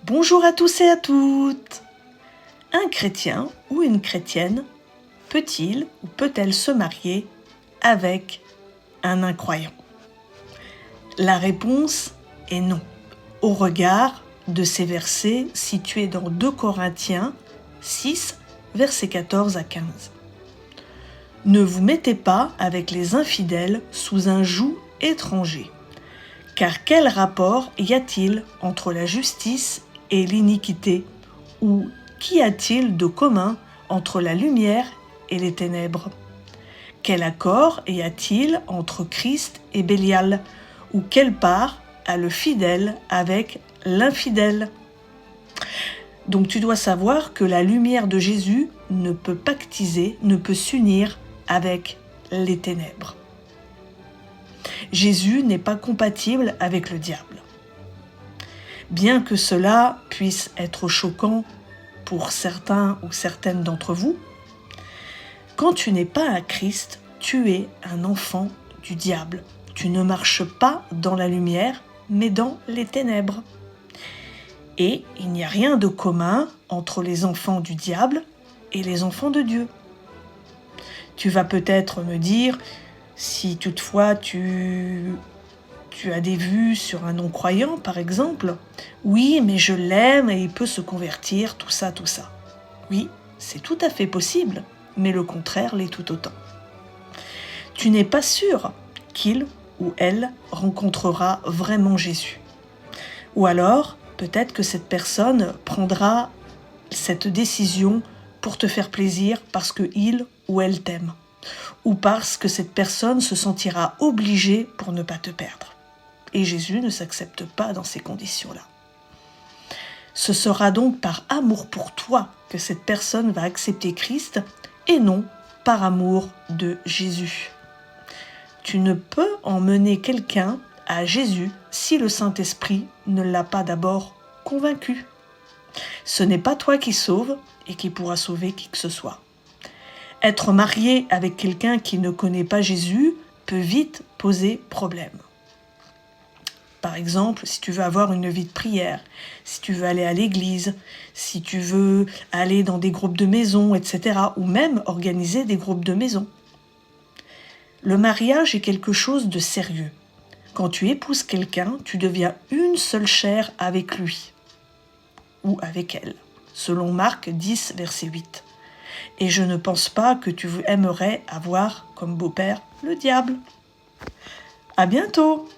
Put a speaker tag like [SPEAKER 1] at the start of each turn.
[SPEAKER 1] Bonjour à tous et à toutes. Un chrétien ou une chrétienne peut-il ou peut-elle se marier avec un incroyant? La réponse est non, au regard de ces versets situés dans 2 Corinthiens 6, versets 14 à 15. Ne vous mettez pas avec les infidèles sous un joug étranger, car quel rapport y a-t-il entre la justice et l'iniquité, ou qu'y a-t-il de commun entre la lumière et les ténèbres? Quel accord y a-t-il entre Christ et Bélial, ou quelle part a le fidèle avec l'infidèle? Donc tu dois savoir que la lumière de Jésus ne peut pactiser, ne peut s'unir avec les ténèbres. Jésus n'est pas compatible avec le diable. Bien que cela puisse être choquant pour certains ou certaines d'entre vous, quand tu n'es pas à Christ, tu es un enfant du diable. Tu ne marches pas dans la lumière, mais dans les ténèbres. Et il n'y a rien de commun entre les enfants du diable et les enfants de Dieu. Tu vas peut-être me dire, si toutefois tu as des vues sur un non-croyant, par exemple, oui, mais je l'aime et il peut se convertir, tout ça. Oui, c'est tout à fait possible, mais le contraire l'est tout autant. Tu n'es pas sûr qu'il ou elle rencontrera vraiment Jésus. Ou alors, peut-être que cette personne prendra cette décision pour te faire plaisir parce qu'il ou elle t'aime, ou parce que cette personne se sentira obligée pour ne pas te perdre. Et Jésus ne s'accepte pas dans ces conditions-là. Ce sera donc par amour pour toi que cette personne va accepter Christ et non par amour de Jésus. Tu ne peux emmener quelqu'un à Jésus si le Saint-Esprit ne l'a pas d'abord convaincu. Ce n'est pas toi qui sauves et qui pourra sauver qui que ce soit. Être marié avec quelqu'un qui ne connaît pas Jésus peut vite poser problème. Par exemple, si tu veux avoir une vie de prière, si tu veux aller à l'église, si tu veux aller dans des groupes de maison, etc., ou même organiser des groupes de maison. Le mariage est quelque chose de sérieux. Quand tu épouses quelqu'un, tu deviens une seule chair avec lui ou avec elle, selon Marc 10, verset 8. Et je ne pense pas que tu aimerais avoir comme beau-père le diable. À bientôt!